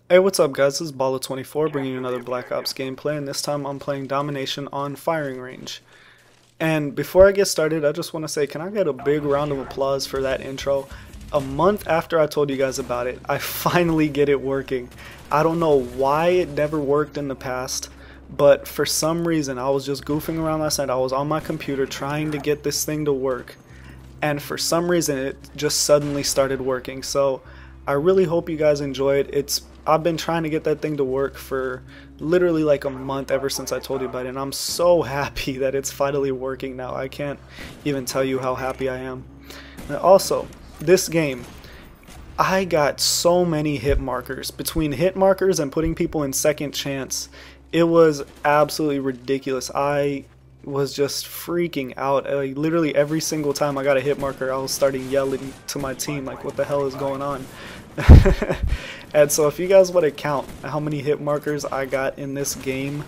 Hey, what's up guys? This is Bala24 bringing you another Black Ops gameplay, and this time I'm playing Domination on firing range. And before I get started, I just want to say, can I get a big round of applause for that intro? A month after I told you guys about it, I finally get it working. I don't know why it never worked in the past, but for some reason I was just goofing around last night. I was on my computer trying to get this thing to work, and for some reason it just suddenly started working. So I really hope you guys enjoy it. I've been trying to get that thing to work for literally like a month ever since I told you about it, and I'm so happy that it's finally working now. I can't even tell you how happy I am. And also, this game, I got so many hit markers. Between hit markers and putting people in second chance, it was absolutely ridiculous. I was just freaking out. Literally every single time I got a hit marker, I was starting yelling to my team like, what the hell is going on? And so if you guys want to count how many hit markers I got in this game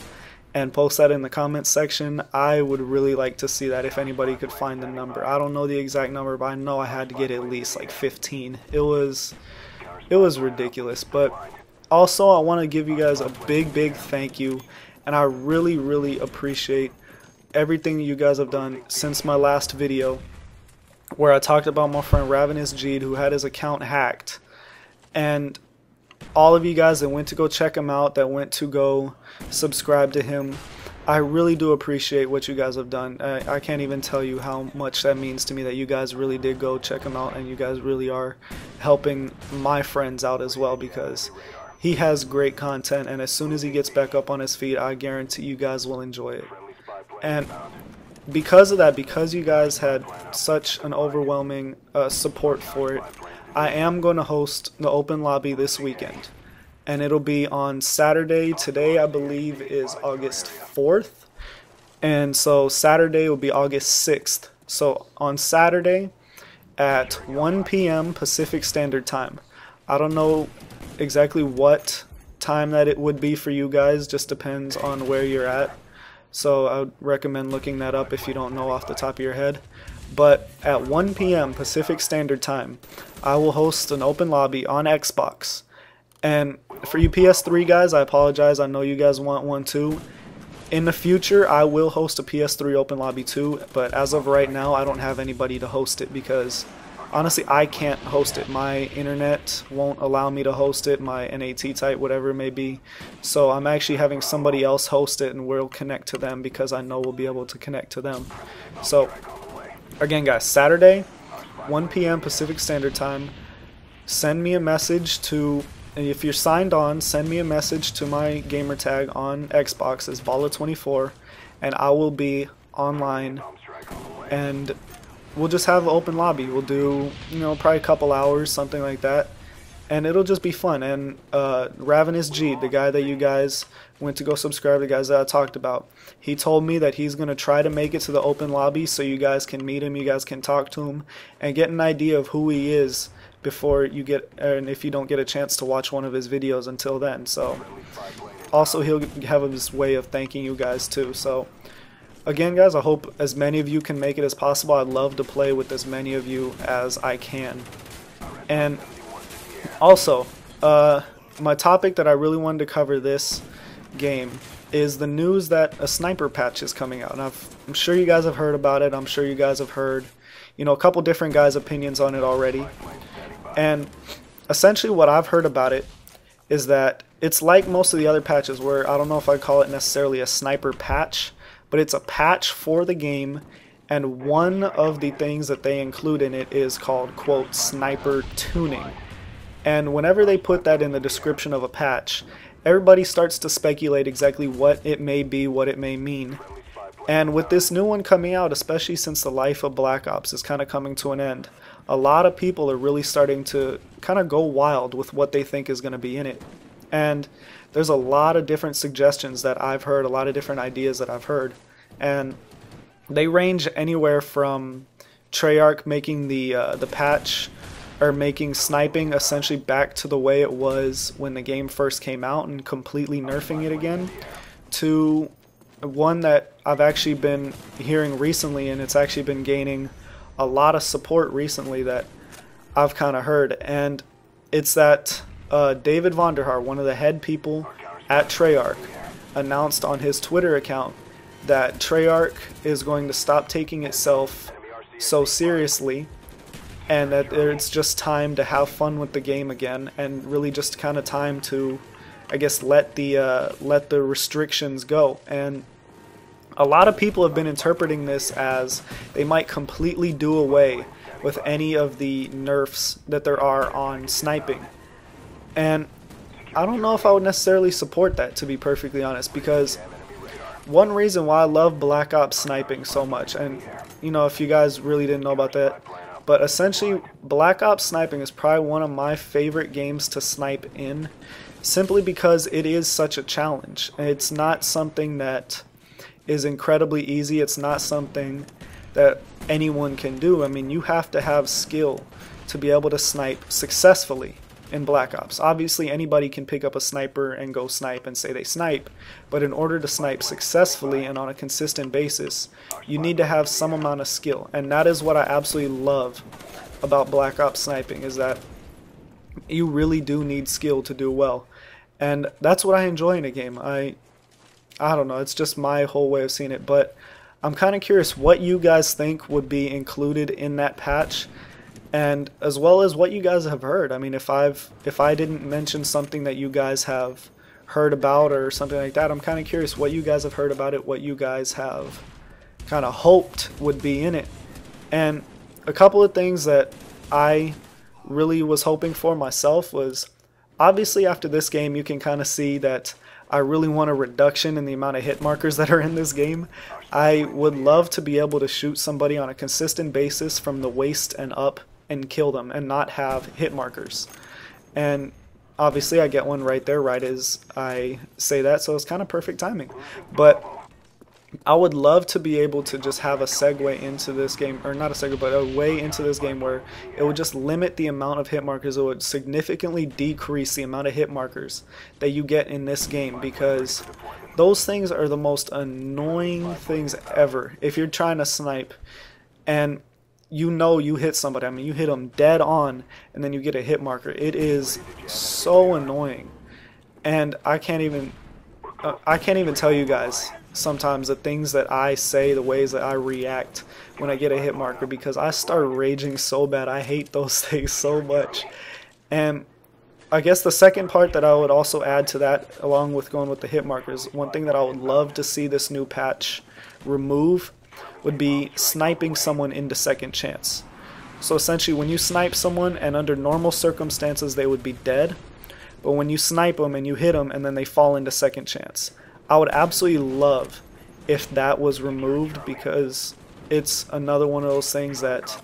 and post that in the comments section, I would really like to see that, if anybody could find the number. I don't know the exact number, but I know I had to get at least like 15. It was ridiculous. But also I want to give you guys a big thank you, and I really appreciate everything you guys have done since my last video where I talked about my friend Ravenous Jeed, who had his account hacked. And all of you guys that went to go check him out, that went to go subscribe to him, I really do appreciate what you guys have done. I can't even tell you how much that means to me that you guys really did go check him out, and you guys really are helping my friends out as well, because he has great content, and as soon as he gets back up on his feet, I guarantee you guys will enjoy it. And because of that, because you guys had such an overwhelming support for it, I am going to host the open lobby this weekend, and it'll be on Saturday. Today I believe is August 4th, and so Saturday will be August 6th. So on Saturday at 1 p.m. Pacific Standard Time. I don't know exactly what time that it would be for you guys, just depends on where you're at. So I would recommend looking that up if you don't know off the top of your head. But at 1 p.m. Pacific Standard Time, I will host an open lobby on Xbox. And for you PS3 guys, I apologize. I know you guys want one too. In the future, I will host a PS3 open lobby too. But as of right now, I don't have anybody to host it because, honestly, I can't host it. My internet won't allow me to host it, my NAT type, whatever it may be. So I'm actually having somebody else host it, and we'll connect to them because I know we'll be able to connect to them. So again guys, Saturday, 1 p.m. Pacific Standard Time, send me a message to, and if you're signed on, send me a message to my gamer tag on Xbox as Bala24, and I will be online, and we'll just have an open lobby. We'll do, probably a couple hours, something like that, and it'll just be fun. And Ravenous G, the guy that you guys went to go subscribe, the guys that I talked about, he told me that he's going to try to make it to the open lobby so you guys can meet him, you guys can talk to him, and get an idea of who he is before you get, and if you don't get a chance to watch one of his videos until then. So also he'll have this way of thanking you guys too. So again guys, I hope as many of you can make it as possible. I'd love to play with as many of you as I can. And also, my topic that I really wanted to cover this game is the news that a sniper patch is coming out. And I'm sure you guys have heard about it. I'm sure you guys have heard, a couple different guys' opinions on it already. And essentially what I've heard about it is that it's like most of the other patches, where I don't know if I call it necessarily a sniper patch, but it's a patch for the game, and one of the things that they include in it is called, quote, sniper tuning. And whenever they put that in the description of a patch, everybody starts to speculate exactly what it may be, what it may mean. And with this new one coming out, especially since the life of Black Ops is kind of coming to an end, a lot of people are really starting to kind of go wild with what they think is going to be in it. And there's a lot of different suggestions that I've heard, a lot of different ideas that I've heard. And they range anywhere from Treyarch making the patch, or making sniping essentially back to the way it was when the game first came out and completely nerfing it again, to one that I've actually been hearing recently, and it's actually been gaining a lot of support recently that I've kind of heard, and it's that David Vonderhaar, one of the head people at Treyarch, announced on his Twitter account that Treyarch is going to stop taking itself so seriously, and that it's just time to have fun with the game again, and really just kind of time to, I guess, let the restrictions go. And a lot of people have been interpreting this as they might completely do away with any of the nerfs that there are on sniping. And I don't know if I would necessarily support that, to be perfectly honest, because one reason why I love Black Ops sniping so much, and you know, if you guys really didn't know about that, but essentially Black Ops sniping is probably one of my favorite games to snipe in, simply because it is such a challenge. It's not something that is incredibly easy. It's not something that anyone can do. I mean, you have to have skill to be able to snipe successfully in Black Ops. Obviously, anybody can pick up a sniper and go snipe and say they snipe, but in order to snipe successfully and on a consistent basis, you need to have some amount of skill. And that is what I absolutely love about Black Ops sniping, is that you really do need skill to do well. And that's what I enjoy in a game. I don't know, it's just my whole way of seeing it, but I'm kind of curious what you guys think would be included in that patch, and as well as what you guys have heard. I mean, if I didn't mention something that you guys have heard about or something like that, I'm kind of curious what you guys have heard about it, what you guys have kind of hoped would be in it. And a couple of things that I really was hoping for myself was, obviously after this game you can kind of see that I really want a reduction in the amount of hit markers that are in this game. I would love to be able to shoot somebody on a consistent basis from the waist and up and kill them and not have hit markers. And obviously I get one right there right as I say that, so it's kind of perfect timing. But I would love to be able to just have a segue into this game, or not a segue, but a way into this game where it would just limit the amount of hit markers. It would significantly decrease the amount of hit markers that you get in this game, because those things are the most annoying things ever. If you're trying to snipe and you know you hit somebody, I mean you hit them dead on and then you get a hit marker, it is so annoying. And I can't even tell you guys sometimes the things that I say, the ways that I react when I get a hit marker, because I start raging so bad. I hate those things so much. And I guess the second part that I would also add to that, along with going with the hit markers, one thing that I would love to see this new patch remove would be sniping someone into second chance. So essentially when you snipe someone and under normal circumstances they would be dead, but when you snipe them and you hit them and then they fall into second chance, I would absolutely love if that was removed, because it's another one of those things that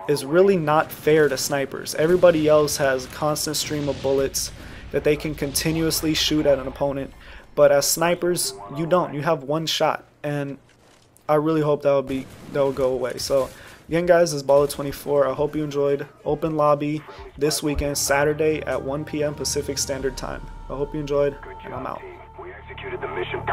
is really not fair to snipers. Everybody else has a constant stream of bullets that they can continuously shoot at an opponent, but as snipers you don't. You have one shot, and I really hope that would go away. So again guys, this is Baller24. I hope you enjoyed Open Lobby this weekend, Saturday at 1 p.m. Pacific Standard Time. I hope you enjoyed, and I'm out. Executed the mission